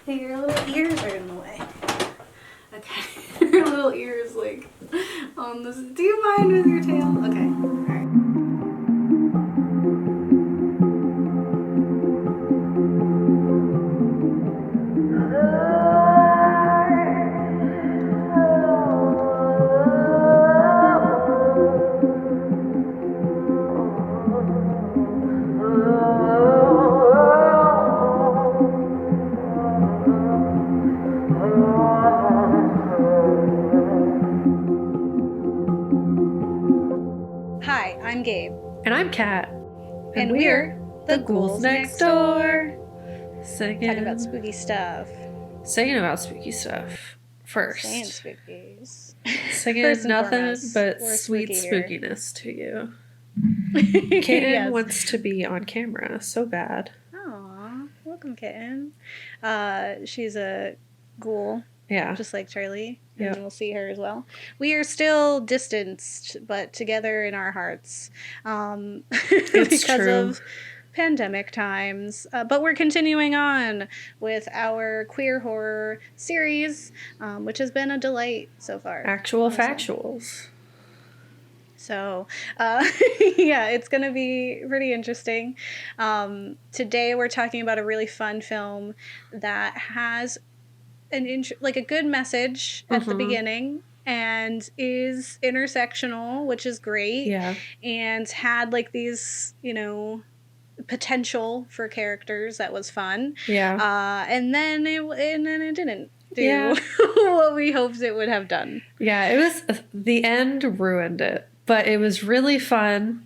Hey, your little ears are in the way. Okay. Your little ears, like, on this. Do you mind with your tail? Okay. Alright. Hi, I'm Gabe. And I'm Kat. And we're the Ghouls Next Door. Singing. Talking about spooky stuff. Singing about spooky stuff first. Saying spookies. Singing First and nothing foremost, but we're sweet spooky spookiness to you. Kitten Yes. wants to be on camera so bad. Aw, welcome, Kitten. She's a ghoul. Yeah. Just like Charlie. Yep. And we'll see her as well. We are still distanced, but together in our hearts. It's because true. of pandemic times. But we're continuing on with our queer horror series, which has been a delight so far. Actual honestly. factuals. So, yeah, it's going to be pretty interesting. Today we're talking about a really fun film that has a good message at the beginning and is intersectional, which is great. Yeah. And had like these, potential for characters that was fun. Yeah. And then it didn't do what we hoped it would have done. Yeah, it was the end ruined it, but it was really fun.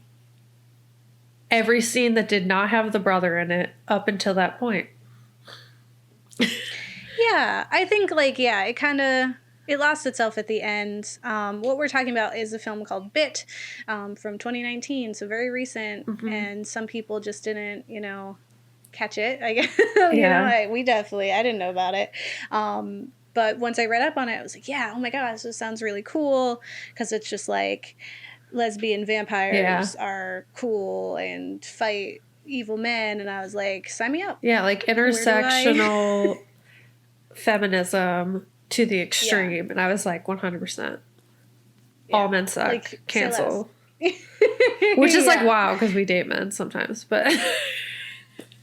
Every scene that did not have the brother in it up until that point. Yeah, I think it lost itself at the end. What we're talking about is a film called Bit from 2019, so very recent, and some people just didn't, catch it, I guess. I didn't know about it. But once I read up on it, I was like, yeah, oh my gosh, this sounds really cool, because it's just like lesbian vampires are cool and fight evil men, and I was like, sign me up. Yeah, like intersectional feminism to the extreme, and I was like 100%. All men suck. Like, cancel. Which is like wow, because we date men sometimes, but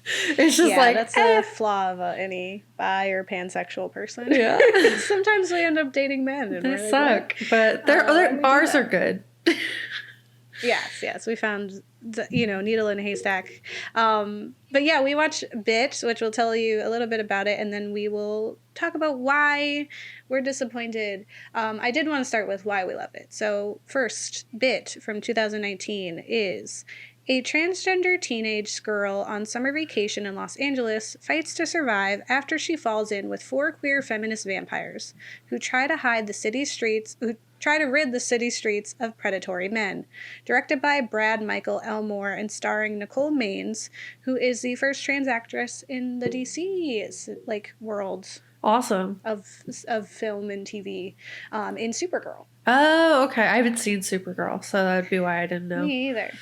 it's just like that's a flaw of any bi or pansexual person. Yeah, sometimes we end up dating men, and they suck, but ours are good. Yes, we found needle in a haystack. But yeah, we watched Bit, which will tell you a little bit about it, and then we will talk about why we're disappointed. I did want to start with why we love it. So first, Bit from 2019 is a transgender teenage girl on summer vacation in Los Angeles fights to survive after she falls in with 4 queer feminist vampires who try to rid the city streets of predatory men. Directed by Brad Michael Elmore and starring Nicole Maines, who is the first trans actress in the DC world. Awesome. Of film and TV, in Supergirl. Oh, okay. I haven't seen Supergirl, so that would be why I didn't know. Me either.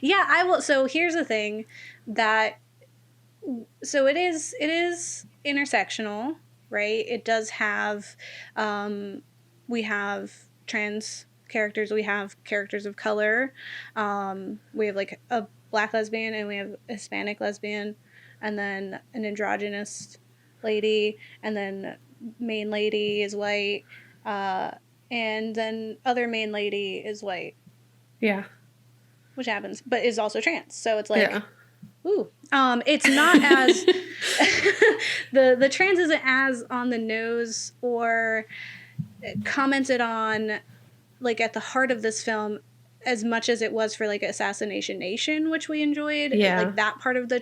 Yeah, I will. So here's the thing it is intersectional, right? It does have, we have trans characters, we have characters of color, we have like a black lesbian, and we have a Hispanic lesbian, and then an androgynous lady, and then main lady is white, and then other main lady is white. Yeah. Which happens, but is also trans. So it's like, ooh. It's not as... the trans isn't as on the nose or commented on, like, at the heart of this film as much as it was for, like, Assassination Nation, which we enjoyed. Yeah. Like, that part of the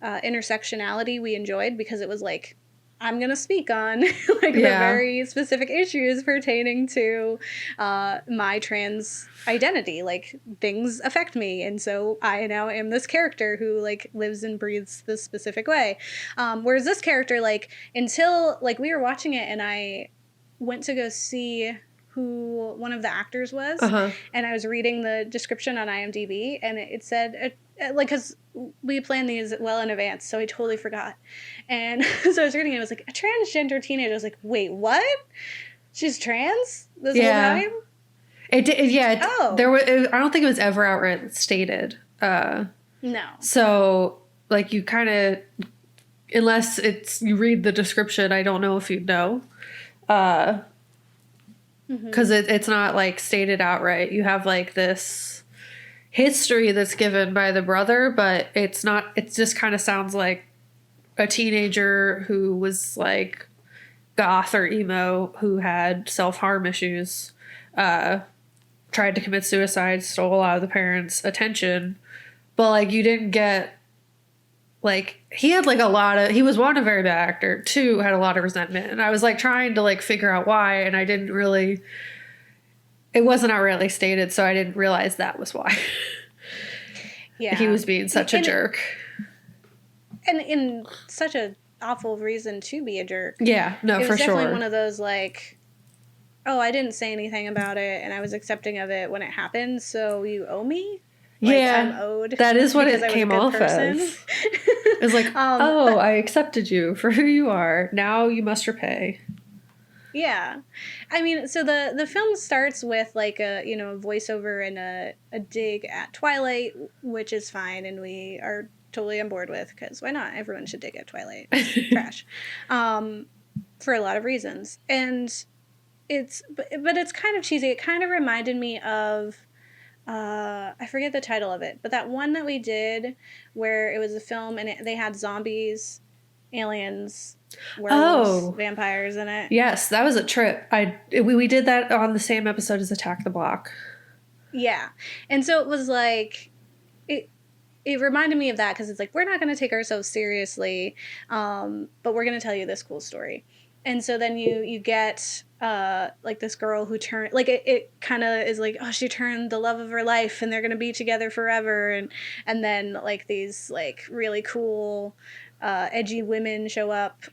intersectionality we enjoyed, because it was like, I'm going to speak on the very specific issues pertaining to my trans identity. Like, things affect me, and so I now am this character who, like, lives and breathes this specific way. Whereas this character, like, until, like, we were watching it and I went to go see who one of the actors was, and I was reading the description on IMDb, and it said like, because we planned these well in advance, so I totally forgot. And so I was reading it, I was like, a transgender teenager. I was like, wait, what? She's trans this whole Yeah. time? There was. I don't think it was ever outright stated. No. So, like, you kind of, unless you read the description, I don't know if you know. Because it's not, like, stated outright. You have, like, this history that's given by the brother, but it's not, it just kind of sounds like a teenager who was, like, goth or emo, who had self-harm issues, tried to commit suicide, stole a lot of the parents' attention. But, like, you didn't get, like, he had, like, he was, one, a very bad actor, two, had a lot of resentment. And I was, like, trying to, like, figure out why, and I didn't really, it wasn't outrightly stated, so I didn't realize that was why. Yeah. He was being such a jerk. And in such a awful reason to be a jerk. Yeah, no, for sure. It was definitely one of those, like, oh, I didn't say anything about it, and I was accepting of it when it happened, so you owe me? Like, yeah, I'm owed. That is what it came off as. It's like, oh, I accepted you for who you are. Now you must repay. Yeah. I mean, so the film starts with, like, a voiceover and a dig at Twilight, which is fine, and we are totally on board with, because why not? Everyone should dig at Twilight. It's trash. For a lot of reasons. And but it's kind of cheesy. It kind of reminded me of, I forget the title of it, but that one that we did where it was a film and they had zombies, aliens, werewolves, vampires in it. Yes, that was a trip. We did that on the same episode as Attack the Block. Yeah. And so it was like, it reminded me of that, because it's like, we're not going to take ourselves seriously, but we're going to tell you this cool story. And so then you get, like, this girl who turned, like, it kind of is like, oh, she turned the love of her life and they're going to be together forever. And then, like, these, like, really cool, edgy women show up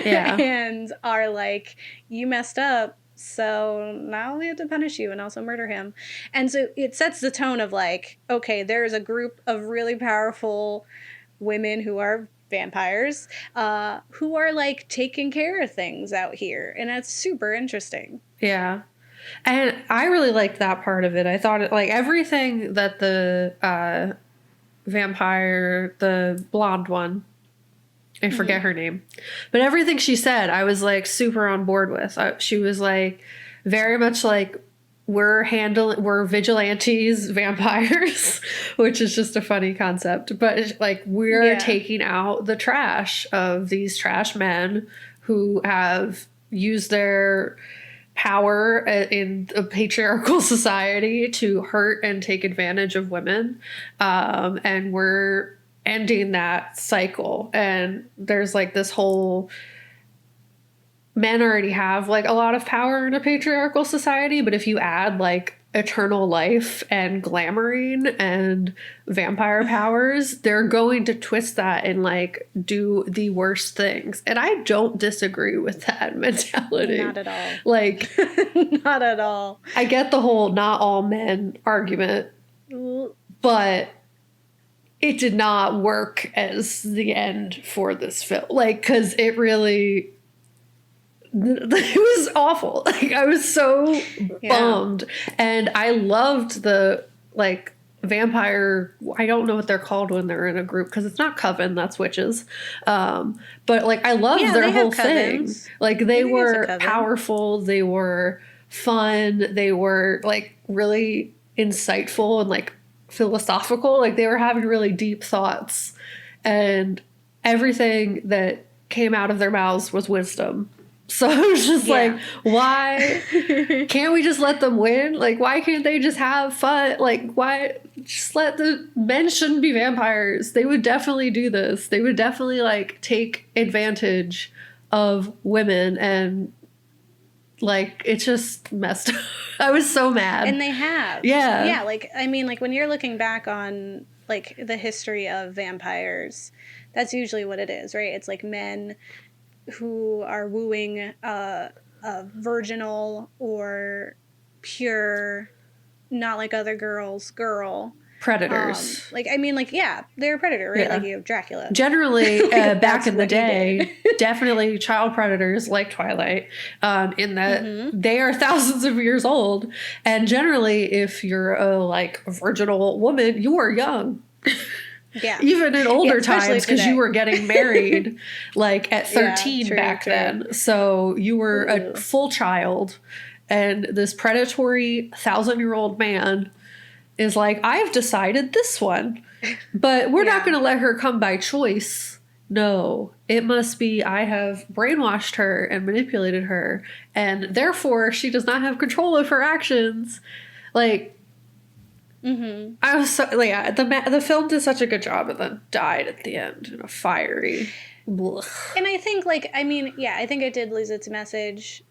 and are like, you messed up, so now we have to punish you and also murder him. And so it sets the tone of, like, okay, there's a group of really powerful women who are vampires, who are, like, taking care of things out here, and that's super interesting. Yeah. And I really liked that part of it. I thought like everything that the vampire, the blonde one, I forget her name, but everything she said, I was, like, super on board with. She was, like, very much like, we're vigilantes, vampires, which is just a funny concept. But, like, we're taking out the trash of these trash men who have used their power in a patriarchal society to hurt and take advantage of women. And we're ending that cycle. And there's, like, this whole, men already have, like, a lot of power in a patriarchal society, but if you add, like, eternal life and glamoring and vampire powers, they're going to twist that and, like, do the worst things. And I don't disagree with that mentality. Not at all. Like, not at all. I get the whole not all men argument, but it did not work as the end for this film. Like, because it really, it was awful. Like, I was so bummed. And I loved the, like, vampire, I don't know what they're called when they're in a group, because it's not coven, that's witches. But, like, I loved their whole thing. Like, they were powerful, they were fun, they were, like, really insightful and, like, philosophical. Like, they were having really deep thoughts, and everything that came out of their mouths was wisdom. So I was just like, why can't we just let them win? Like, why can't they just have fun? Like, why just let the men shouldn't be vampires? They would definitely do this. They would definitely, like, take advantage of women, and, like, it's just messed up. I was so mad. And they have. Yeah. Yeah, like, I mean, like, when you're looking back on, like, the history of vampires, that's usually what it is, right? It's, like, men who are wooing a virginal or pure, not like other girls, girl. predators. Like, I mean, like, yeah, they're a predator, right? Yeah. Like, you have Dracula. Generally, Like, back in the what he day, definitely child predators like Twilight, in that they are thousands of years old. And generally, if you're a like virginal woman, you are young. Yeah. Even in older especially times, because you today. were getting married like at Yeah, 13 true, back true. then. So you were a Ooh. full child. And this predatory 1,000-year-old man is like, I've decided this one, but we're not Yeah. going to let her come by choice. No, it must be I have brainwashed her and manipulated her, and therefore she does not have control of her actions. Like, I was so, like, yeah, the film did such a good job and then died at the end in a fiery. Blech. And I think, like, I mean, yeah, I think it did lose its message.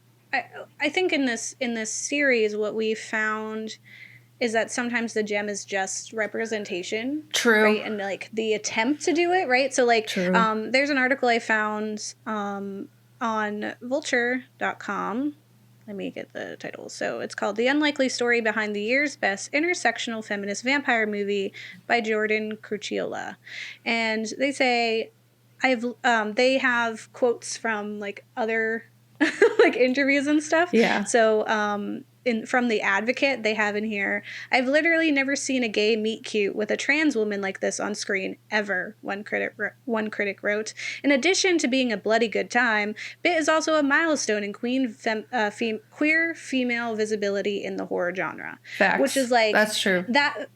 I think in this series, what we found is that sometimes the gem is just representation. True. Right? And, like, the attempt to do it, right? So, like, True. There's an article I found on vulture.com. Let me get the title. So it's called The Unlikely Story Behind the Year's Best Intersectional Feminist Vampire Movie by Jordan Crucchiola. And they say, they have quotes from, like, other like interviews and stuff. Yeah. So from The Advocate, they have in here, I've literally never seen a gay meet cute with a trans woman like this on screen, ever, one critic wrote. In addition to being a bloody good time, Bit is also a milestone in queer female visibility in the horror genre. Facts. Which is like... That's true. That...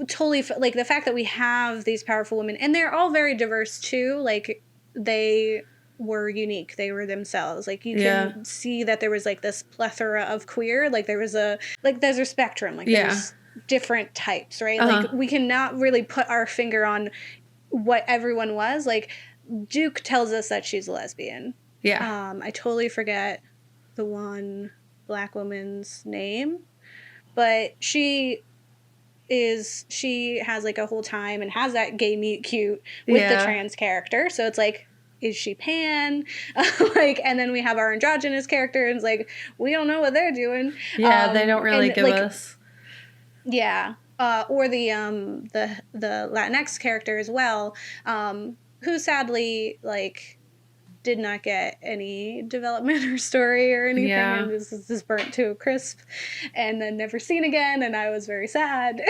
Totally, like, the fact that we have these powerful women, and they're all very diverse, too. Like, they were unique. They were themselves. Like, you can see that there was, like, this plethora of queer. Like, there's a spectrum. Like, there's different types, right? Like, we cannot really put our finger on what everyone was. Like, Duke tells us that she's a lesbian. Yeah. I totally forget the one black woman's name, but she has, like, a whole time and has that gay meet cute with the trans character. So it's like, is she pan? Like, and then we have our androgynous character, and it's like, we don't know what they're doing. Yeah, they don't really give like, us. Yeah. Or the Latinx character as well, who sadly, like, did not get any development or story or anything, and this is just burnt to a crisp and then never seen again, and I was very sad.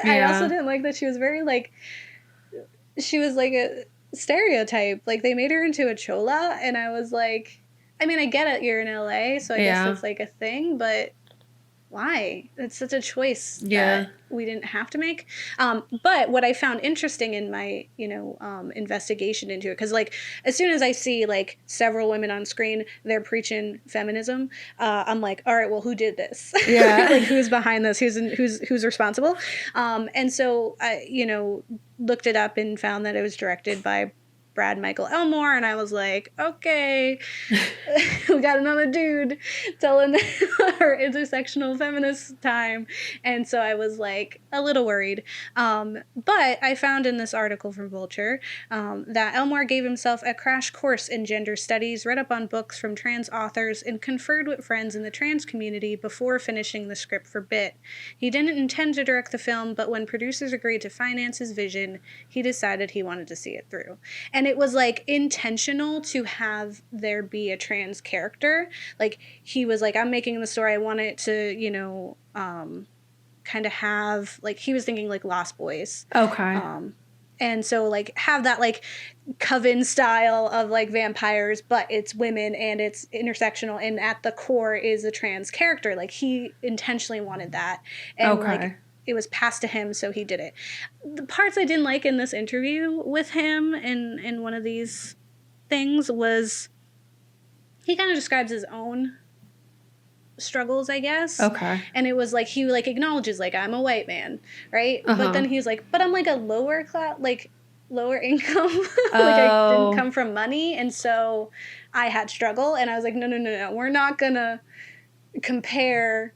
I also didn't like that she was very, like, she was like a stereotype. Like, they made her into a chola, and I was like, I mean, I get it, you're in LA, so I guess that's, like, a thing, but why? It's such a choice that we didn't have to make. But what I found interesting in my, investigation into it, because, like, as soon as I see, like, several women on screen, they're preaching feminism, I'm like, all right, well, who did this? Yeah. Like, who's behind this? Who's responsible? And so I, looked it up and found that it was directed by Brad Michael Elmore, and I was like, okay, we got another dude telling our intersectional feminist time. And so I was, like, a little worried. But I found in this article from Vulture that Elmore gave himself a crash course in gender studies, read up on books from trans authors, and conferred with friends in the trans community before finishing the script for Bit. He didn't intend to direct the film, but when producers agreed to finance his vision, he decided he wanted to see it through. And it was, like, intentional to have there be a trans character. Like, he was like, I'm making the story, I want it to, kind of have, like, he was thinking, like, Lost Boys. Okay. And so, like, have that, like, coven style of, like, vampires, but it's women and it's intersectional, and at the core is a trans character. Like, he intentionally wanted that. And, like, it was passed to him, so he did it. The parts I didn't like in this interview with him in one of these things was he kind of describes his own struggles, I guess. Okay. And it was like, he, like, acknowledges, like, I'm a white man, right? But then he's like, but I'm, like, a lower class, like, lower income. Like, I didn't come from money, and so I had struggle. And I was like, no, we're not gonna compare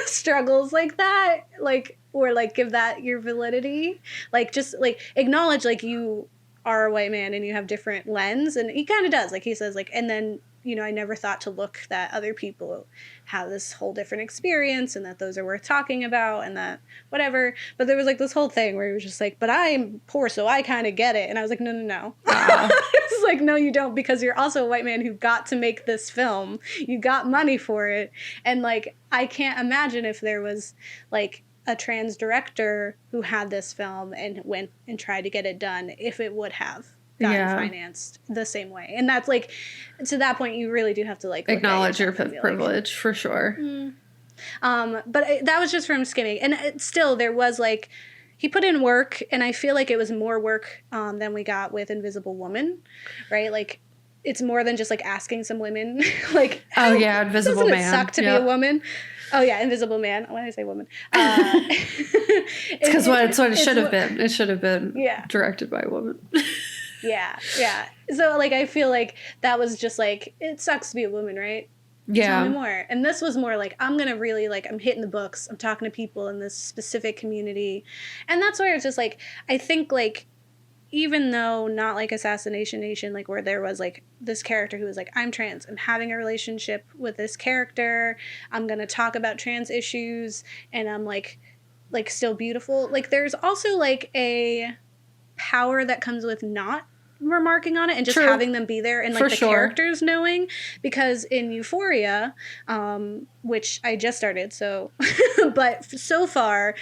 struggles like that, like, or, like, give that your validity. Like, just, like, acknowledge, like, you are a white man and you have different lens. And he kind of does, like, he says, like, and then I never thought to look that other people have this whole different experience and that those are worth talking about and that whatever. But there was like this whole thing where he was just like, but I'm poor, so I kind of get it. And I was like, no. It's like, no, you don't, because you're also a white man who got to make this film. You got money for it. And like, I can't imagine if there was like a trans director who had this film and went and tried to get it done, if it would have gotten financed the same way. And that's like, to that point, you really do have to like acknowledge your privilege, for sure. But that was just from skimming. And still, there was like, he put in work, and I feel like it was more work than we got with Invisible Woman, right? Like, it's more than just like asking some women, like, Invisible doesn't Man. It suck to be a woman? Oh yeah, Invisible Man. Why did I say woman? Because it's what it should have been. It should have been directed by a woman. Yeah. So like, I feel like that was just like, it sucks to be a woman, right? Yeah. Tell me more. And this was more like, I'm gonna really like, I'm hitting the books. I'm talking to people in this specific community, and that's where it's just like, I think like, even though not like Assassination Nation, like where there was like this character who was like, I'm trans, I'm having a relationship with this character, I'm gonna talk about trans issues, and I'm like still beautiful. Like there's also like a power that comes with not remarking on it and just having them be there and like the characters knowing, because in Euphoria, which I just started, so but so far,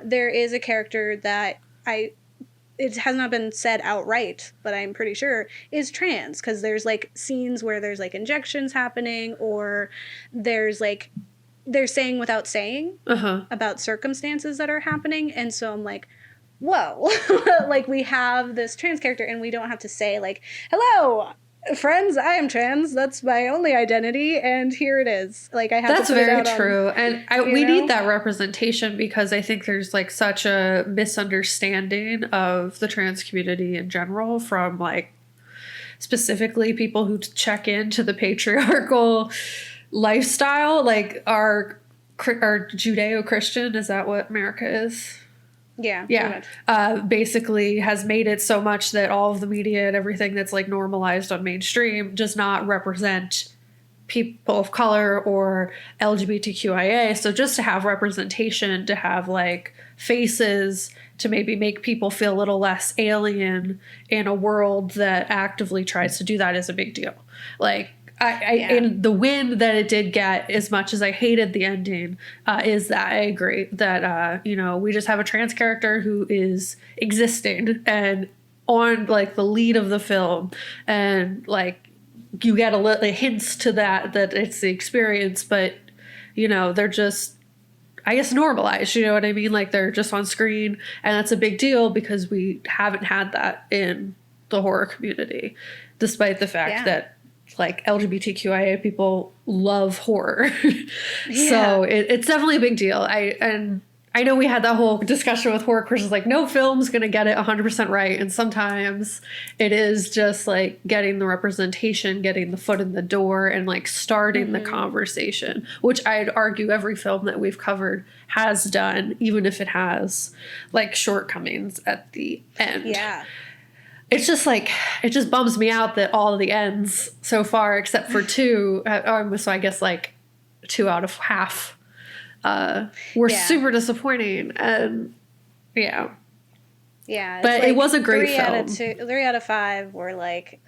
there is a character that it has not been said outright, but I'm pretty sure is trans, because there's like scenes where there's like injections happening, or there's like they're saying without saying about circumstances that are happening. And so I'm like, whoa, like we have this trans character and we don't have to say like, hello friends, I am trans, that's my only identity, and here it is. Like I have that's to put very it out true on, and we need that representation, because I think there's like such a misunderstanding of the trans community in general from like specifically people who check into the patriarchal lifestyle, like our Judeo-Christian, is that what America is? Yeah. Basically has made it so much that all of the media and everything that's like normalized on mainstream does not represent people of color or LGBTQIA. So just to have representation, to have like faces, to maybe make people feel a little less alien in a world that actively tries to do that is a big deal. Like, and the win that it did get, as much as I hated the ending, is that I agree that, we just have a trans character who is existing and on like the lead of the film, and like you get a little hints to that it's the experience, but they're just, I guess, normalized, you know what I mean? Like they're just on screen, and that's a big deal because we haven't had that in the horror community, despite the fact that like LGBTQIA people love horror. So it's definitely a big deal. I know we had that whole discussion with horror critics, like no film's going to get it 100% right. And sometimes it is just like getting the representation, getting the foot in the door, and like starting the conversation, which I'd argue every film that we've covered has done, even if it has like shortcomings at the end. Yeah. It's just like, it just bums me out that all of the ends so far, except for two, so I guess like 2 out of half, were super disappointing. And but like it was a great film. 3 out of 5 were like,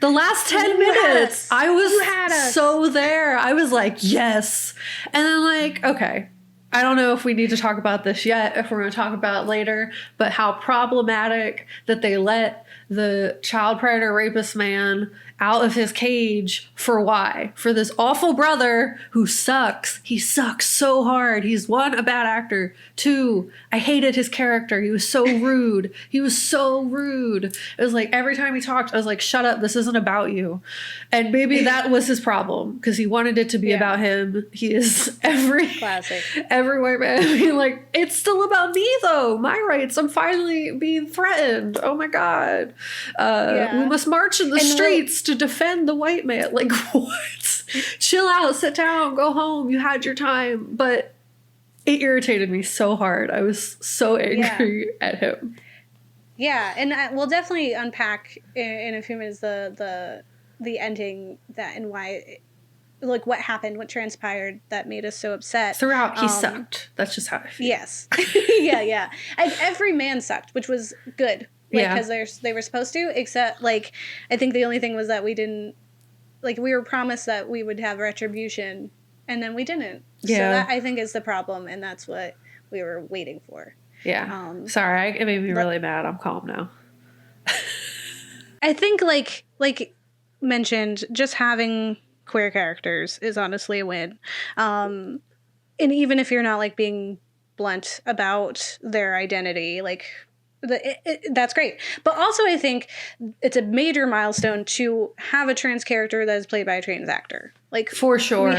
the last 10 minutes, I was so there. I was like, yes. And then like, okay, I don't know if we need to talk about this yet, if we're going to talk about it later, but how problematic that they let the child predator rapist man out of his cage for why? For this awful brother who sucks. He sucks so hard. He's 1, a bad actor. 2, I hated his character. He was so rude. He was so rude. It was like every time he talked, I was like, shut up. This isn't about you. And maybe that was his problem, because he wanted it to be about him. He is every white man. I mean, like, it's still about me though. My rights. I'm finally being threatened. Oh my God. We must march in the streets to defend the white man. Like, what? Chill out, sit down, go home. You had your time. But it irritated me so hard. I was so angry at him. Yeah, and we'll definitely unpack in a few minutes the the ending that and why, like what happened, what transpired that made us so upset. Throughout, he sucked. That's just how I feel. Yes. yeah. Every man sucked, which was good. Like, because they were supposed to, except, like, I think the only thing was that we didn't, like, we were promised that we would have retribution, and then we didn't. Yeah. So that, I think, is the problem, and that's what we were waiting for. Yeah. Sorry, it made me really mad. I'm calm now. I think, like mentioned, just having queer characters is honestly a win. And even if you're not, like, being blunt about their identity, like, that's great. But also, I think it's a major milestone to have a trans character that is played by a trans actor. Like, for sure.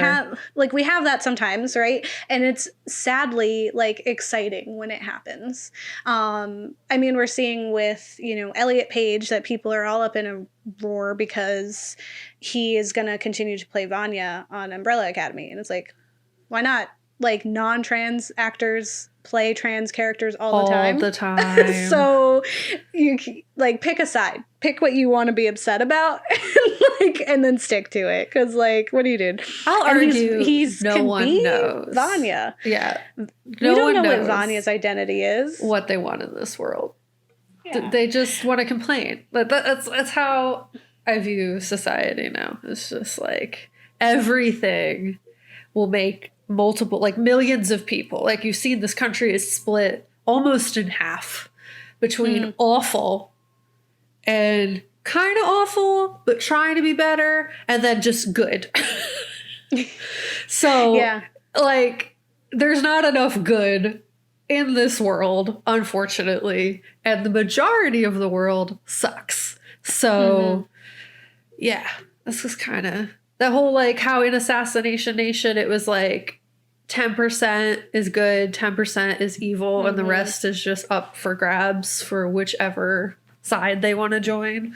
We have that sometimes, right? And it's sadly, like, exciting when it happens. I mean, we're seeing with, Elliot Page that people are all up in a roar because he is going to continue to play Vanya on Umbrella Academy. And it's like, why not? Like, non-trans actors play trans characters all the time. All the time. So you, like, pick a side. Pick what you want to be upset about, and then stick to it. Because, like, what are you doing? I'll argue he's no one knows. Vanya. Yeah. We don't know what Vanya's identity is. What they want in this world. Yeah. They just want to complain. But that's how I view society now. It's just, like, everything will make multiple, like, millions of people. Like, you've seen this country is split almost in half between awful and kind of awful, but trying to be better, and then just good. So, yeah. Like, there's not enough good in this world, unfortunately, and the majority of the world sucks. So, yeah, this is kind of that whole, like, how in Assassination Nation it was like 10% is good, 10% is evil, and the rest is just up for grabs for whichever side they want to join.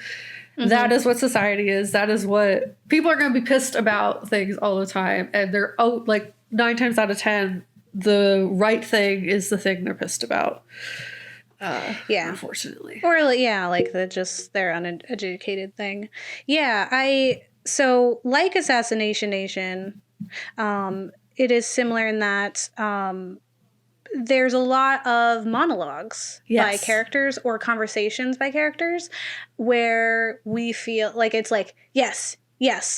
That is what society is. That is what people are going to be pissed about things all the time, and they're like 9 times out of 10 the right thing is the thing they're pissed about. Unfortunately, or like their uneducated thing. So, like Assassination Nation, it is similar in that there's a lot of monologues by characters or conversations by characters where we feel like it's like, yes,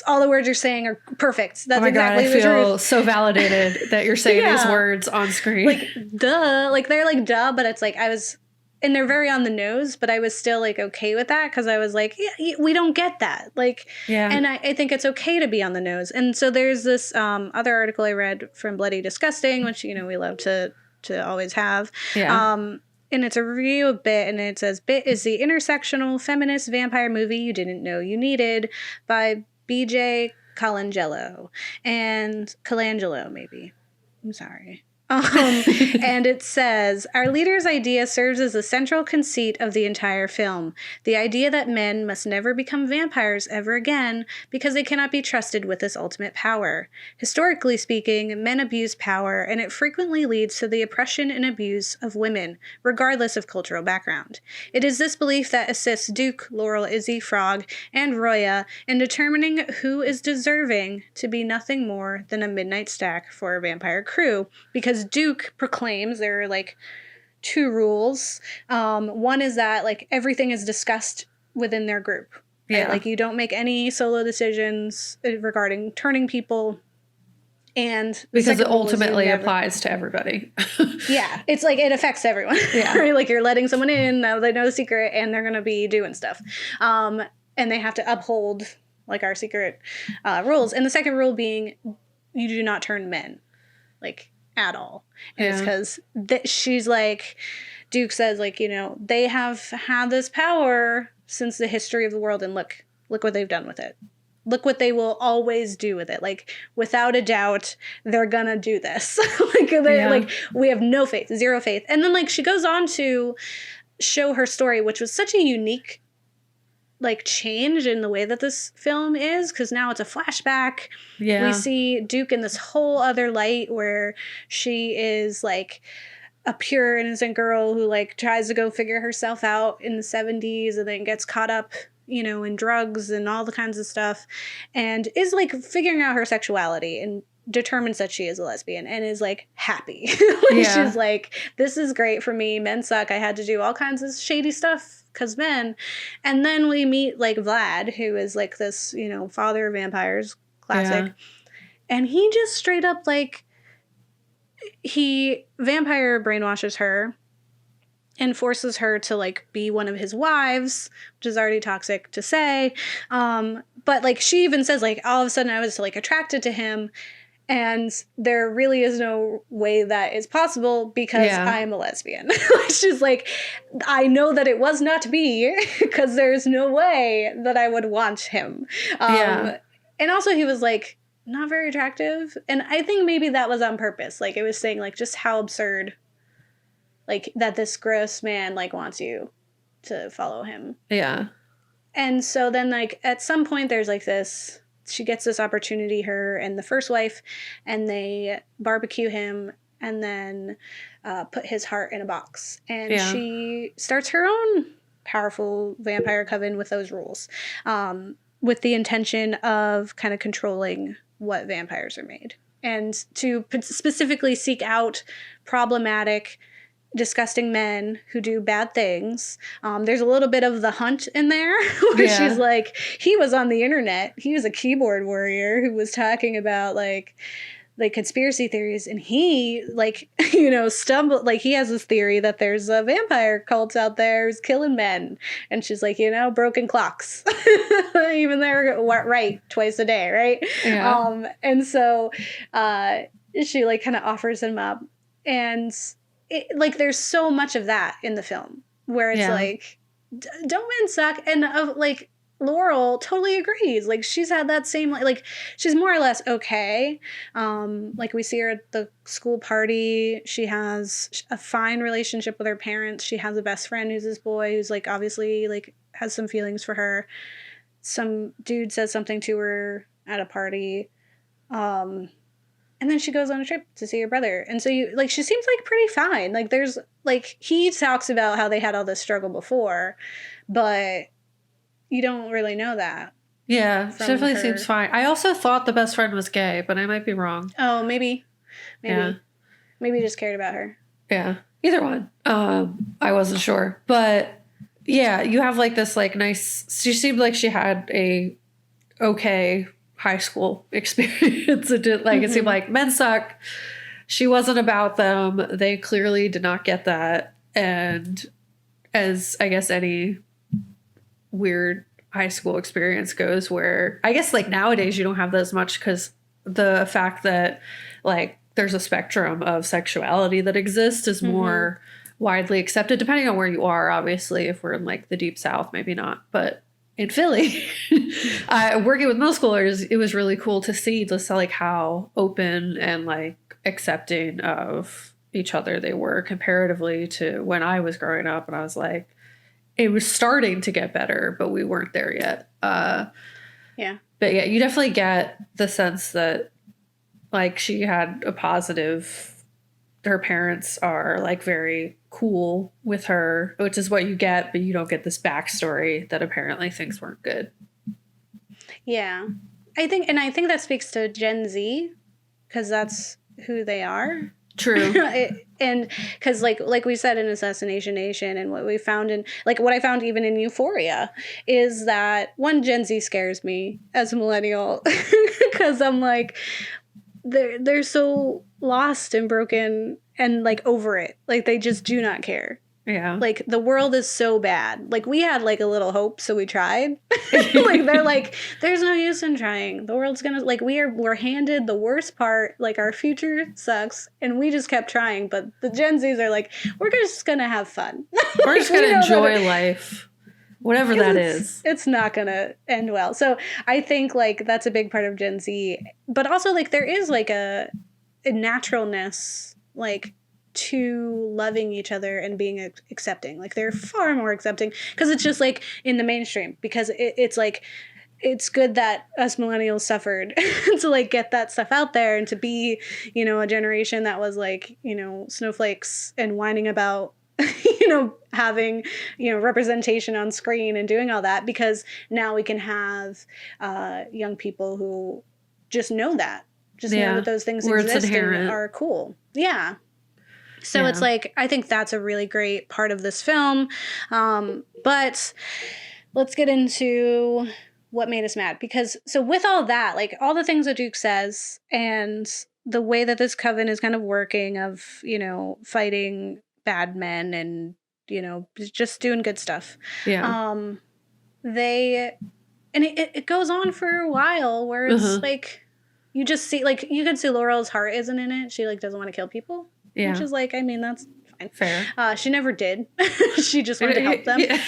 all the words you're saying are perfect. That's exactly the truth. I feel so validated that you're saying these words on screen. Like, duh. Like, they're like, duh, but it's like, and they're very on the nose, but I was still, like, okay with that because I was like, yeah, we don't get that. Like, and I think it's okay to be on the nose. And so there's this other article I read from Bloody Disgusting, which, we love to always have. Yeah. And it's a review of Bit, and it says, Bit is the intersectional feminist vampire movie you didn't know you needed by B.J. Colangelo. And Colangelo, maybe. I'm sorry. And it says, our leader's idea serves as the central conceit of the entire film. The idea that men must never become vampires ever again because they cannot be trusted with this ultimate power. Historically speaking, men abuse power, and it frequently leads to the oppression and abuse of women, regardless of cultural background. It is this belief that assists Duke, Laurel, Izzy, Frog, and Roya in determining who is deserving to be nothing more than a midnight stack for a vampire crew, because Duke proclaims there are, like, 2 rules. One is that, like, everything is discussed within their group. Yeah. Right? Like, you don't make any solo decisions regarding turning people. And because it ultimately applies to everybody. Yeah. It's like, it affects everyone. Yeah. Right? Like, you're letting someone in, now they know the secret, and they're going to be doing stuff. And they have to uphold, like, our secret rules. And the second rule being, you do not turn men. Like, at all. And it's because she's like, Duke says, like, they have had this power since the history of the world, and look what they've done with it. Look what they will always do with it. Like, without a doubt, they're gonna do this. Like, we have no faith, zero faith. And then, like, she goes on to show her story, which was such a unique, like, change in the way that this film is, because now it's a flashback. Yeah. We see Duke in this whole other light where she is, like, a pure, innocent girl who, like, tries to go figure herself out in the 70s and then gets caught up and drugs and all the kinds of stuff, and is like figuring out her sexuality and determines that she is a lesbian and is like happy. She's like, this is great for me. Men suck. I had to do all kinds of shady stuff because men. And then we meet like Vlad, who is like this, father of vampires, classic. And he just straight up like, he vampire brainwashes her and forces her to like be one of his wives, which is already toxic to say. But like she even says like all of a sudden I was like attracted to him, and there really is no way that is possible because I'm a lesbian. She's like, I know that it was not me because there's no way that I would want him. And also he was like not very attractive, and I think maybe that was on purpose. Like it was saying like just how absurd, like that this gross man like wants you to follow him. Yeah. And so then like at some point there's like this, she gets this opportunity, her and the first wife, and they barbecue him and then put his heart in a box. And she starts her own powerful vampire coven with those rules, with the intention of kind of controlling what vampires are made and to specifically seek out problematic, disgusting men who do bad things. There's a little bit of The Hunt in there where she's like, he was on the internet. He was a keyboard warrior who was talking about like conspiracy theories, and he like, stumbled, like he has this theory that there's a vampire cult out there who's killing men. And she's like, broken clocks. Even they're right twice a day, right? Yeah. And so she like kind of offers him up, and like there's so much of that in the film where it's like, don't men suck? And like Laurel totally agrees. Like she's had that same like she's more or less okay. Like we see her at the school party. She has a fine relationship with her parents. She has a best friend who's this boy who's like obviously like has some feelings for her. Some dude says something to her at a party. And then she goes on a trip to see her brother. And so she seems like pretty fine. Like there's like, he talks about how they had all this struggle before, but you don't really know that. Yeah, she definitely seems fine. I also thought the best friend was gay, but I might be wrong. Oh, maybe. Yeah. Maybe he just cared about her. Yeah. Either one. I wasn't sure. But yeah, you have like this like nice, she seemed like she had a okay high school experience. It seemed like men suck. She wasn't about them. They clearly did not get that. And as I guess any weird high school experience goes, where I guess like nowadays you don't have that as much because the fact that like there's a spectrum of sexuality that exists is more widely accepted depending on where you are. Obviously, if we're in like the deep South, maybe not, but in Philly, working with middle schoolers, it was really cool to see just like how open and like accepting of each other they were comparatively to when I was growing up. And I was like, it was starting to get better, but we weren't there yet. Yeah. But yeah, you definitely get the sense that like she had a positive, her parents are like very cool with her, which is what you get, but you don't get this backstory that apparently things weren't good. Yeah. I think that speaks to Gen Z because that's who they are. True. And because like we said in Assassination Nation, and what we found in like what I found even in Euphoria is that one, Gen Z scares me as a millennial because I'm like, they're so lost and broken and like over it. Like they just do not care. Yeah. Like the world is so bad. Like we had like a little hope, so we tried. Like they're like, there's no use in trying. The world's gonna like we're handed the worst part. Like our future sucks, and we just kept trying. But the Gen Zs are like, we're just gonna have fun. We're just gonna enjoy life, whatever that is. It's not gonna end well. So I think like that's a big part of Gen Z, but also like there is like a naturalness like to loving each other and being accepting. Like they're far more accepting because it's just like in the mainstream, because it's like it's good that us millennials suffered to like get that stuff out there and to be, a generation that was like, snowflakes and whining about having, representation on screen and doing all that, because now we can have young people who just know that, know that those things exist and are cool. Yeah. So it's like, I think that's a really great part of this film. But let's get into what made us mad. Because, so with all that, like all the things that Duke says and the way that this coven is kind of working of, fighting bad men and, just doing good stuff. Yeah. It goes on for a while where it's like, you just see, like, you can see Laurel's heart isn't in it. She, like, doesn't want to kill people. Yeah. Which is, like, I mean, that's fine. Fair. She never did. She just wanted to help them. Yeah.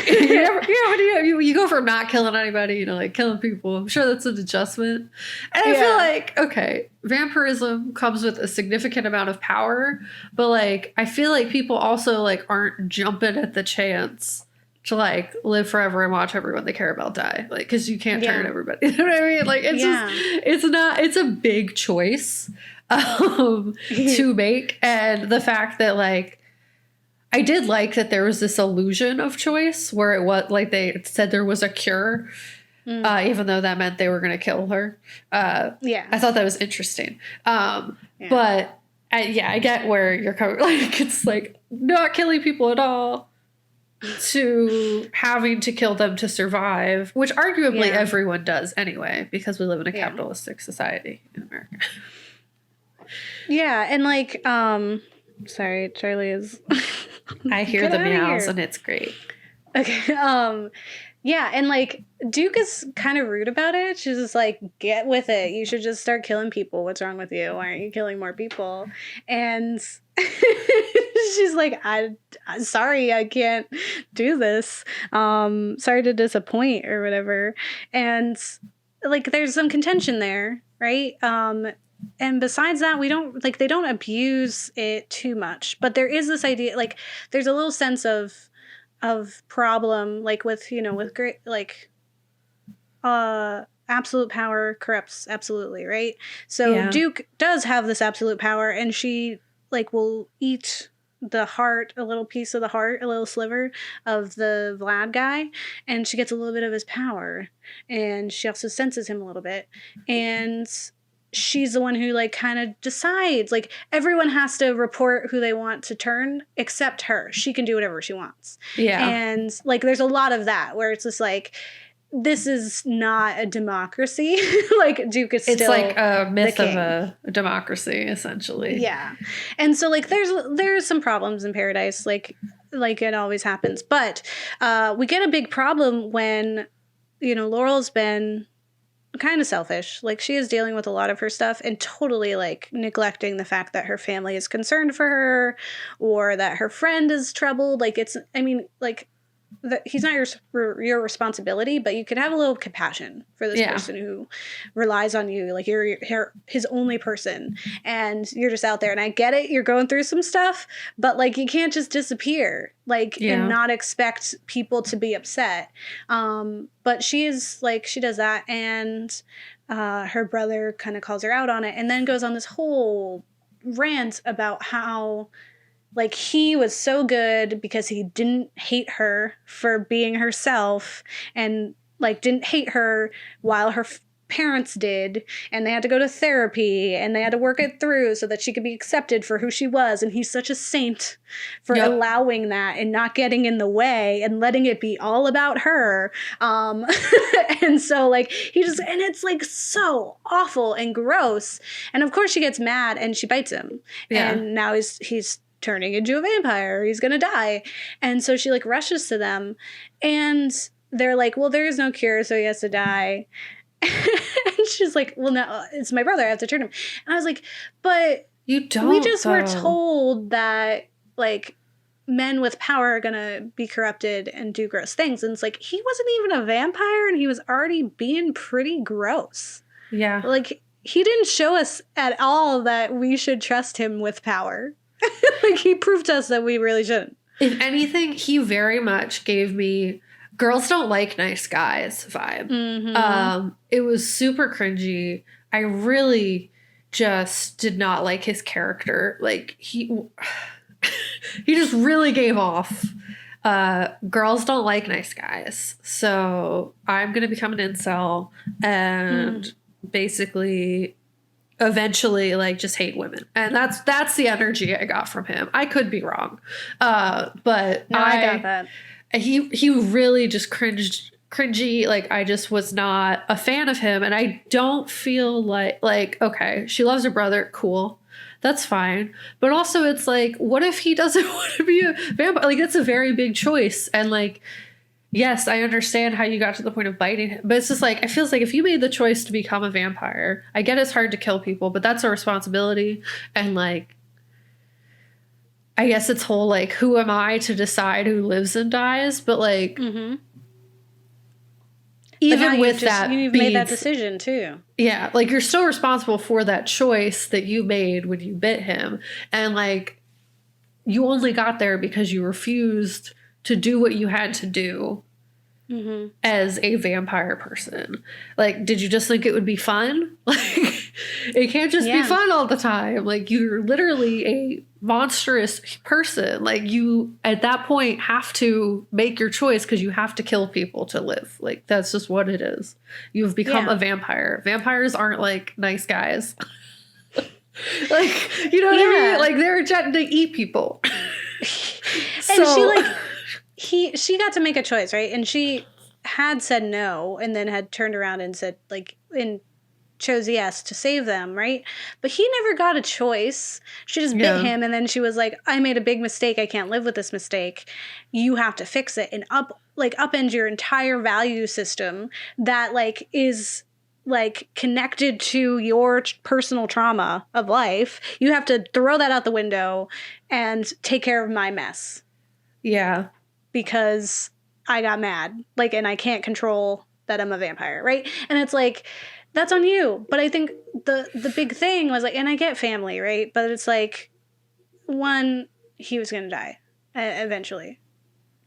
You go from not killing anybody, like, killing people. I'm sure that's an adjustment. And I feel like, okay, vampirism comes with a significant amount of power. But, like, I feel like people also, like, aren't jumping at the chance to, like, live forever and watch everyone they care about die. Like, because you can't turn everybody. You know what I mean? Like, it's just, it's a big choice to make. And the fact that, like, I did like that there was this illusion of choice where it was, like, they said there was a cure, even though that meant they were going to kill her. I thought that was interesting. But, I get where you're coming. Like, it's, like, not killing people at all to having to kill them to survive, which arguably everyone does anyway, because we live in a capitalistic society in America. Yeah, and like, sorry, Charlie is... I hear the meows and it's great. Okay, yeah, and like, Duke is kind of rude about it. She's just like, get with it. You should just start killing people. What's wrong with you? Why aren't you killing more people? And she's like, I'm sorry, I can't do this. Sorry to disappoint or whatever. And like, there's some contention there, right? And besides that, they don't abuse it too much, but there is this idea, like, there's a little sense of problem, like with great, like, absolute power corrupts absolutely, right? So Duke does have this absolute power, and she, like, will eat the heart, a little piece of the heart, a little sliver of the Vlad guy, and she gets a little bit of his power, and she also senses him a little bit, and she's the one who, like, kind of decides, like, everyone has to report who they want to turn except her. She can do whatever she wants. Yeah. And, like, there's a lot of that where it's just like, this is not a democracy. Like, Duke is still, it's like a myth of a democracy, essentially. Yeah. And so, like, there's some problems in Paradise, like it always happens. But we get a big problem when, Laurel's been kind of selfish. Like, she is dealing with a lot of her stuff and totally, like, neglecting the fact that her family is concerned for her or that her friend is troubled. Like, he's not your responsibility, but you could have a little compassion for this person who relies on you. Like, you're his only person, and you're just out there. And I get it, you're going through some stuff, but, like, you can't just disappear, like, and not expect people to be upset. But she is, like, she does that, and her brother kind of calls her out on it, and then goes on this whole rant about how, like, he was so good because he didn't hate her for being herself, and, like, didn't hate her while her parents did, and they had to go to therapy, and they had to work it through so that she could be accepted for who she was. And he's such a saint for allowing that and not getting in the way and letting it be all about her. And so, like, and it's, like, so awful and gross. And of course she gets mad and she bites him. Yeah. And now he's turning into a vampire. He's gonna die. And so she, like, rushes to them, and they're like, well, there is no cure, so he has to die. And she's like, well, no, it's my brother, I have to turn him. And I was like, but you don't, we just were told that, like, men with power are gonna be corrupted and do gross things. And it's like, he wasn't even a vampire, and he was already being pretty gross. Yeah. Like, he didn't show us at all that we should trust him with power. Like, he proved to us that we really shouldn't. If anything, he very much gave me girls don't like nice guys vibe. Mm-hmm. It was super cringy. I really just did not like his character. Like, he just really gave off. Girls don't like nice guys, so I'm gonna become an incel and basically eventually like just hate women. And that's the energy I got from him. I could be wrong, but No, I got that. He really just cringy. Like, I just was not a fan of him, and I don't feel like okay, she loves her brother, cool, that's fine. But also, it's like, what if he doesn't want to be a vampire? Like, that's a very big choice. And like, yes, I understand how you got to the point of biting him, but it's just like, it feels like if you made the choice to become a vampire, I get it's hard to kill people, but that's a responsibility. And like, I guess it's whole like, who am I to decide who lives and dies? But like, even with that, you've made that decision too. Yeah, like, you're still responsible for that choice that you made when you bit him. And like, you only got there because you refused to do what you had to do as a vampire person. Like, did you just think it would be fun? Like, it can't just be fun all the time. Like, you're literally a monstrous person. Like, you at that point have to make your choice because you have to kill people to live. Like, that's just what it is. You've become a vampire. Vampires aren't like nice guys. Like, you know what I mean? Like, they eat people. And she like she got to make a choice, right? And she had said no and then had turned around and said like and chose yes to save them, right? But he never got a choice. She just bit him, and then she was like, I made a big mistake. I can't live with this mistake. You have to fix it and upend your entire value system that like is like connected to your personal trauma of life. You have to throw that out the window and take care of my mess. Yeah. Because I got mad, like, and I can't control that I'm a vampire, right? And it's like, that's on you. But I think the big thing was like, and I get family, right? But it's like, one, he was going to die eventually.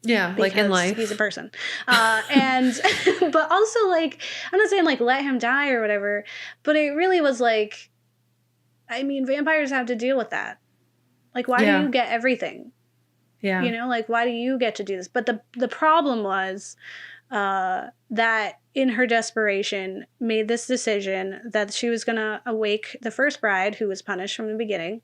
Yeah, like in life. He's a person. And, but also like, I'm not saying like let him die or whatever, but it really was like, I mean, vampires have to deal with that. Like, why do you get everything? Yeah. You know, like, why do you get to do this? But the problem was that in her desperation made this decision that she was going to awake the first bride who was punished from the beginning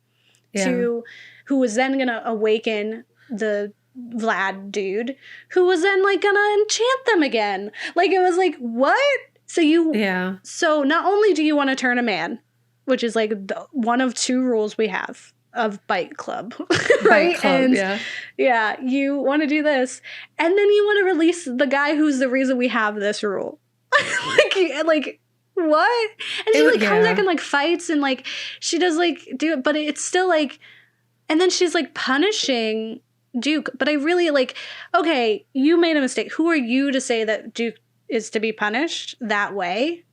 who was then going to awaken the Vlad dude who was then like going to enchant them again. Like, it was like, what? So not only do you want to turn a man, which is like one of two rules we have of Bite Club, right? Bite Club, and you want to do this, and then you want to release the guy who's the reason we have this rule. like what? And she like comes back and like fights and like she does like do it, but it's still like, and then she's like punishing Duke. But I really like, okay, you made a mistake. Who are you to say that Duke is to be punished that way?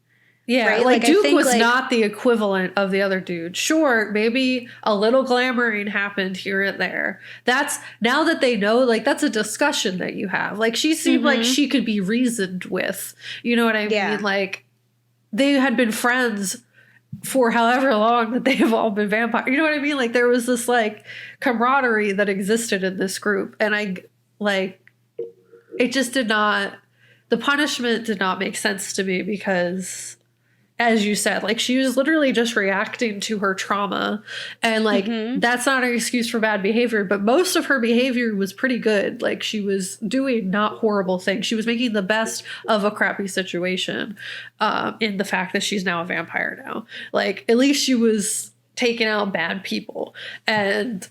Yeah, right? like Duke was not the equivalent of the other dude. Sure, maybe a little glamoring happened here and there. That's, now that they know, like, that's a discussion that you have. Like, she seemed like she could be reasoned with. You know what I mean? Like, they had been friends for however long that they have all been vampires. You know what I mean? Like, there was this, like, camaraderie that existed in this group. And it just did not, the punishment did not make sense to me because, as you said, like, she was literally just reacting to her trauma. And like, that's not an excuse for bad behavior, but most of her behavior was pretty good. Like, she was doing not horrible things. She was making the best of a crappy situation, in the fact that she's now a vampire now. Like, at least she was taking out bad people. And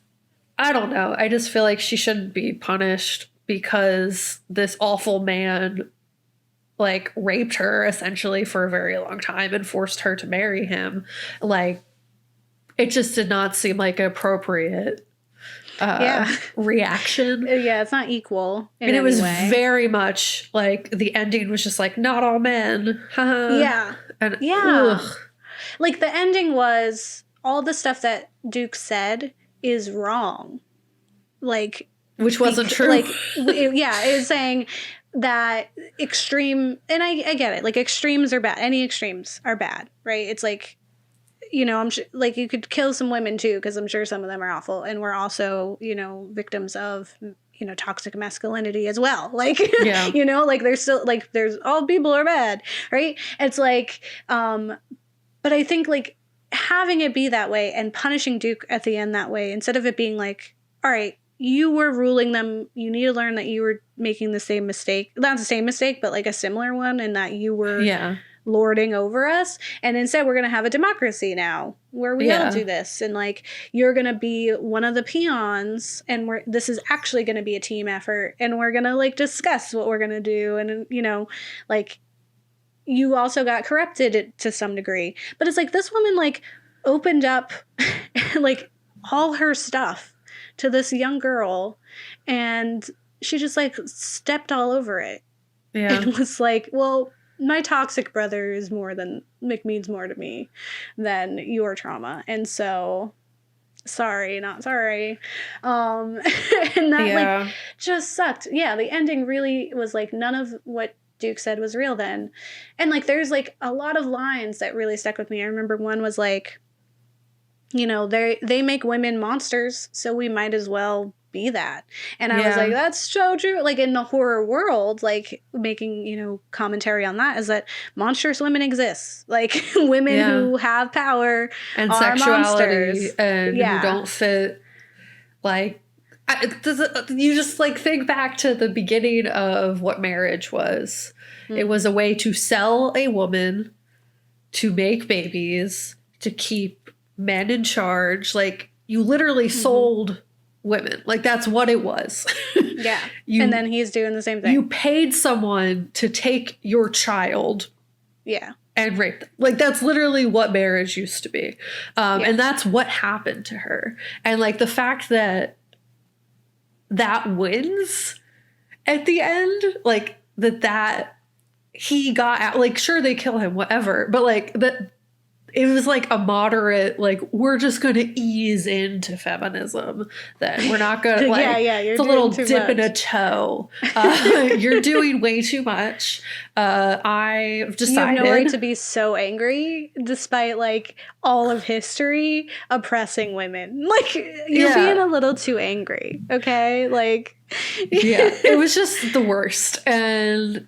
I don't know. I just feel like she shouldn't be punished because this awful man like raped her essentially for a very long time and forced her to marry him. Like, it just did not seem like an appropriate reaction. Yeah, it's not equal in and it was way. Very much like the ending was just like, not all men. Yeah. And like, the ending was all the stuff that Duke said is wrong. Like, which wasn't true. Like, it was saying that extreme, and I get it, like, extremes are bad. Any extremes are bad, right? It's like, like you could kill some women too, because I'm sure some of them are awful, and we're also, victims of, toxic masculinity as well. Like, Yeah. like there's still like there's all people are bad, right? It's like, but I think like having it be that way and punishing Duke at the end that way, instead of it being like, all right, you were ruling them, you need to learn that you were making the same mistake, not the same mistake, but like a similar one, and that you were lording over us, and instead we're going to have a democracy now where we all do this, and like you're going to be one of the peons, and this is actually going to be a team effort, and we're going to like discuss what we're going to do, and like you also got corrupted to some degree, but it's like this woman like opened up like all her stuff to this young girl, and she just like stepped all over it. And was like, well, my toxic brother is means more to me than your trauma, and so sorry, not sorry. And that like just sucked. Yeah, the ending really was like none of what Duke said was real then. And like there's like a lot of lines that really stuck with me. I remember one was like, they make women monsters, so we might as well be that. And I was like, that's so true. Like in the horror world, like making, commentary on that is that monstrous women exist. Like women who have power and are sexuality monsters. And who don't fit. Like, you just like think back to the beginning of what marriage was. It was a way to sell a woman, to make babies, to keep men in charge. Like you literally sold women. Like that's what it was. And then he's doing the same thing. You paid someone to take your child and rape them. Like that's literally what marriage used to be. And that's what happened to her. And like the fact that wins at the end, like that he got out, like sure they kill him, whatever, but like that it was like a moderate, like we're just going to ease into feminism. Then we're not going to like it's a little dip in a toe. You're doing way too much. I've decided you have no right to be so angry, despite like all of history oppressing women. Like you're being a little too angry. Okay, like it was just the worst. And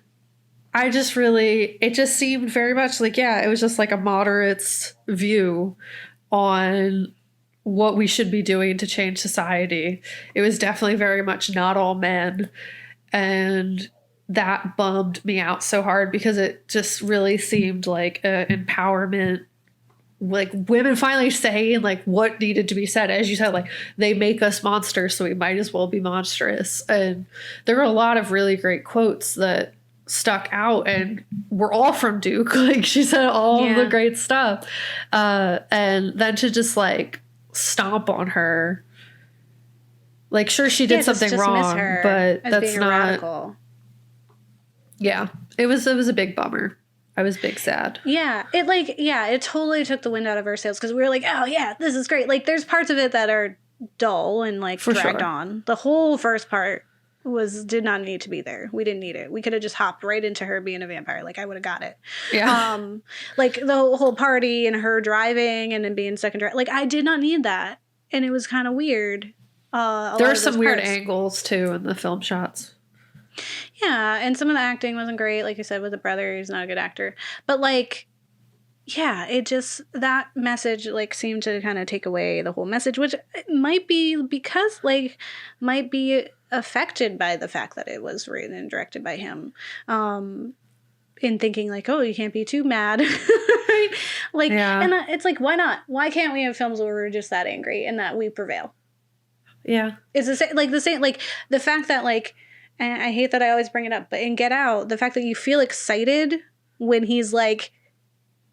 it just seemed very much like, it was just like a moderate's view on what we should be doing to change society. It was definitely very much not all men. And that bummed me out so hard because it just really seemed like an empowerment, like women finally saying like what needed to be said. As you said, like they make us monsters, so we might as well be monstrous. And there were a lot of really great quotes that stuck out, and we're all from Duke. Like she said all of the great stuff, and then to just like stomp on her, like sure she did something wrong, but that's not radical. It was a big bummer. I was big sad. It totally took the wind out of our sails, because we were like, oh yeah, this is great. Like there's parts of it that are dull and like dragged on. The whole first part did not need to be there. We didn't need it. We could have just hopped right into her being a vampire. Like I would have got it. Like the whole party and her driving and then being second drive. Like I did not need that, and it was kind of weird. There are some weird angles too in the film shots. Yeah, and some of the acting wasn't great. Like I said, with the brother, he's not a good actor. But like, it just, that message like seemed to kind of take away the whole message, which might be because like might be affected by the fact that it was written and directed by him, in thinking like, oh, you can't be too mad. Right? Like, and it's like, why not? Why can't we have films where we're just that angry and that we prevail? It's the same, like the fact that like, and I hate that I always bring it up, but in Get Out, the fact that you feel excited when he's like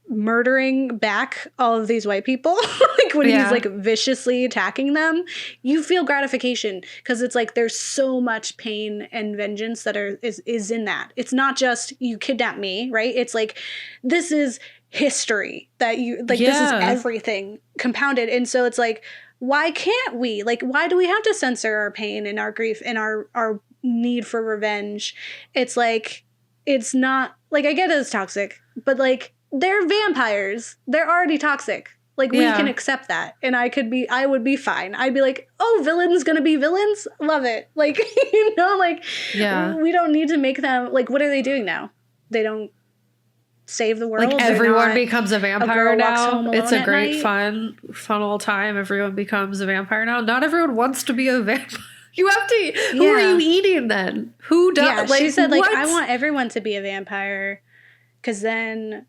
murdering back all of these white people, like when he's like viciously attacking them, you feel gratification, because it's like there's so much pain and vengeance that is in that. It's not just you kidnap me, right? It's like this is history that you like, this is everything compounded. And so it's like, why can't we, like, why do we have to censor our pain and our grief and our need for revenge? It's like, it's not like, I get it's toxic, but like they're vampires, they're already toxic. Like, we can accept that. And I would be fine. I'd be like, oh, villains gonna be villains? Love it. Like, you know, like, we don't need to make them, like, what are they doing now? They don't save the world. Like, everyone becomes a vampire now. It's a great, fun old time. Everyone becomes a vampire now. Not everyone wants to be a vampire. You have to, who are you eating then? Who does? Yeah, like, she said, like, I want everyone to be a vampire, because then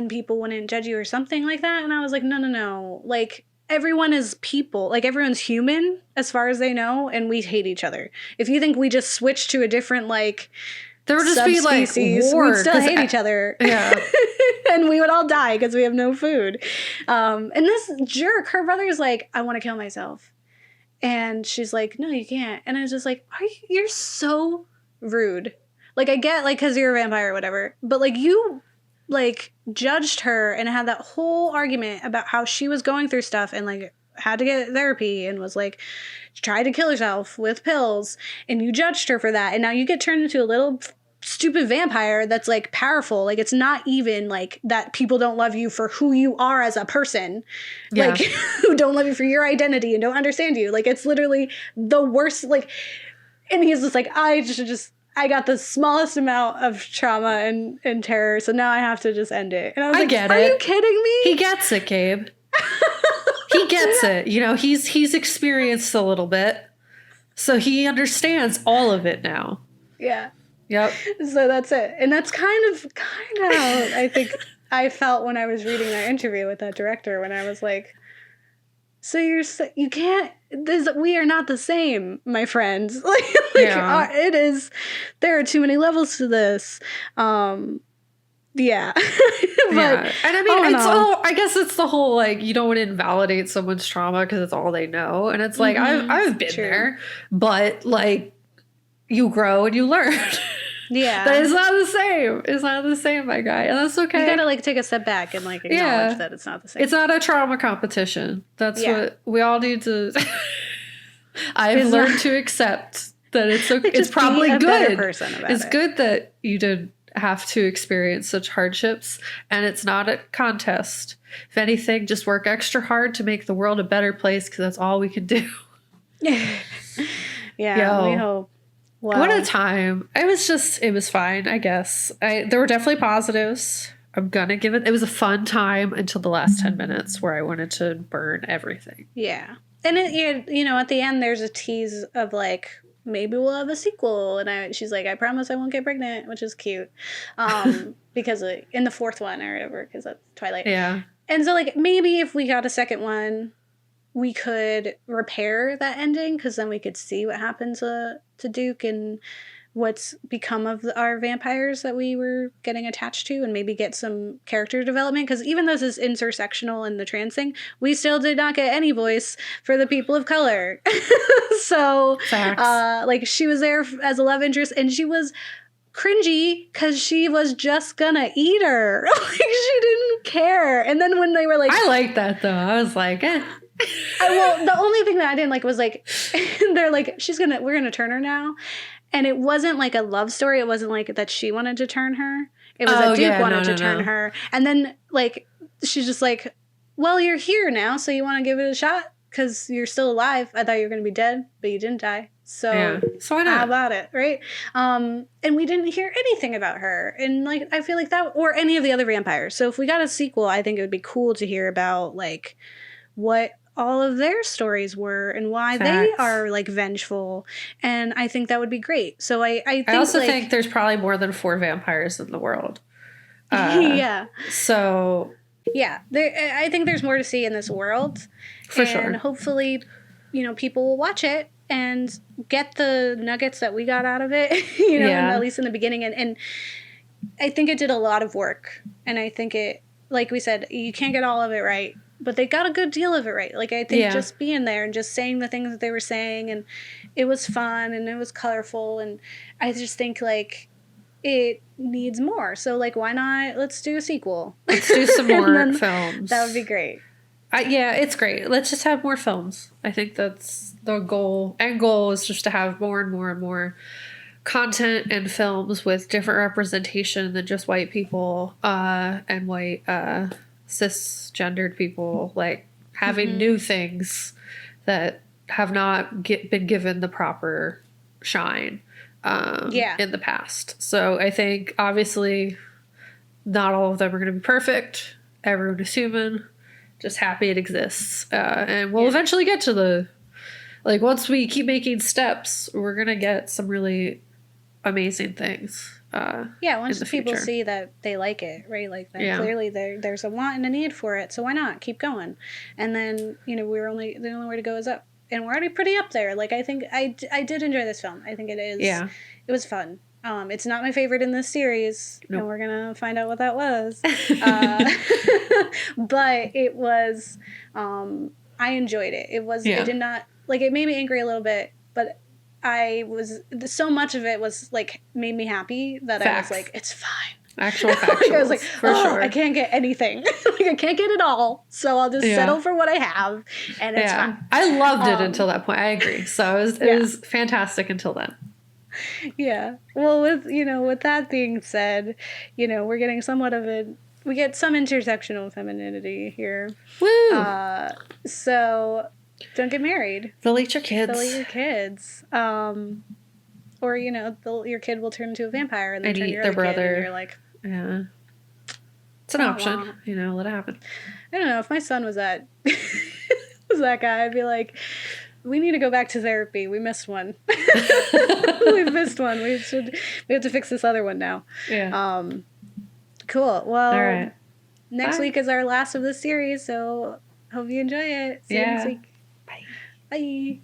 people wouldn't judge you or something like that. And I was like, no. Like, everyone is people. Like, everyone's human as far as they know, and we hate each other. If you think we just switch to a different, like, there would just be like war, we'd still hate each other. Yeah. And we would all die because we have no food. And this jerk, her brother's like, I want to kill myself. And she's like, no, you can't. And I was just like, you're so rude. Like, I get, like, because you're a vampire or whatever. But, like, you, like, judged her and had that whole argument about how she was going through stuff and, like, had to get therapy and was, like, tried to kill herself with pills. And you judged her for that. And now you get turned into a little stupid vampire that's, like, powerful. Like, it's not even, like, that people don't love you for who you are as a person. Yeah. Like, who don't love you for your identity and don't understand you. Like, it's literally the worst, like, and he's just like, I got the smallest amount of trauma and terror, so now I have to just end it. And I was like, are you kidding me? He gets it, Gabe. He gets it. You know, he's experienced a little bit, so he understands all of it now. Yeah. Yep. So that's it. And that's kind of how I think I felt when I was reading that interview with that director, when I was like, so you can't, we are not the same, my friends. It is, there are too many levels to this. Yeah. But, yeah. And I mean, I guess it's the whole, like, you don't want to invalidate someone's trauma because it's all they know. And it's like, I've been there, but, like, you grow and you learn. Yeah. That is not the same. It's not the same, my guy. And that's okay. You gotta, like, take a step back and, like, acknowledge that it's not the same. It's not a trauma competition. That's what we all need to... I've learned to accept that it's okay. It's probably good. Better person about it's good that you did have to experience such hardships, and it's not a contest. If anything, just work extra hard to make the world a better place, because that's all we can do. Yeah, we hope. Wow. What a time. It was fine, I guess. There were definitely positives. I'm gonna give it was a fun time until the last 10 minutes where I wanted to burn everything. Yeah. And at the end there's a tease of, like, maybe we'll have a sequel, and she's like, I promise I won't get pregnant, which is cute. Because in the fourth one or whatever, because that's Twilight. Yeah. And so, like, maybe if we got a second one, we could repair that ending, because then we could see what happened to Duke and what's become of our vampires that we were getting attached to, and maybe get some character development. Because even though this is intersectional in the trans thing, we still did not get any voice for the people of color. So, like, she was there as a love interest, and she was cringy because she was just gonna eat her. Like, she didn't care. And then when they were like... I like that, though. I was like, well, the only thing that I didn't like was, like, they're like, we're gonna turn her now. And it wasn't like a love story. It wasn't like that she wanted to turn her. It was that Duke wanted to turn her. And then, like, she's just like, well, you're here now, so you want to give it a shot? Because you're still alive. I thought you were going to be dead, but you didn't die. So why not? How about it, right? And we didn't hear anything about her. And, like, I feel like that, or any of the other vampires. So if we got a sequel, I think it would be cool to hear about, like, what all of their stories were and why they are, like, vengeful. And I think that would be great. So I also think there's probably more than 4 vampires in the world. Yeah. So yeah, I think there's more to see in this world. For sure. And hopefully, people will watch it and get the nuggets that we got out of it, at least in the beginning. And I think it did a lot of work. And I think it, like we said, you can't get all of it right, but they got a good deal of it right. Like, I think just being there and just saying the things that they were saying, and it was fun and it was colorful. And I just think, like, it needs more. So, like, why not? Let's do a sequel. Let's do some more films. That would be great. Yeah, it's great. Let's just have more films. I think that's the goal. End goal is just to have more and more and more content and films with different representation than just white people and white cisgendered people, like having new things that have not been given the proper shine in the past. So I think obviously not all of them are going to be perfect. Everyone is human. Just happy it exists. And we'll eventually get to the, like, once we keep making steps, we're going to get some really amazing things. Once people see that they like it, right? Like that clearly there's a want and a need for it. So why not keep going? And then, the only way to go is up. And we're already pretty up there. Like, I think I did enjoy this film. I think it is. Yeah. It was fun. It's not my favorite in this series. Nope. And we're going to find out what that was. But it was, I enjoyed it. It was, it did not, like, it made me angry a little bit, but so much of it was, like, made me happy that I was like, it's fine. Actual factuals. Like, I was like, for sure. I can't get anything. Like, I can't get it all. So I'll just settle for what I have. And it's fine. I loved it until that point. I agree. So it was fantastic until then. Yeah. Well, with that being said, we're getting we get some intersectional femininity here. Woo! So don't get married. They'll eat your kids. Or, your kid will turn into a vampire and then turn eat your their other brother. kid and you're like... Yeah. It's an option. Let it happen. I don't know. If my son was that guy, I'd be like, we need to go back to therapy. We missed one. We've missed one. We have to fix this other one now. Yeah. Cool. Well, all right. Next week is our last of the series, so hope you enjoy it. See you next week. Bye. Bye.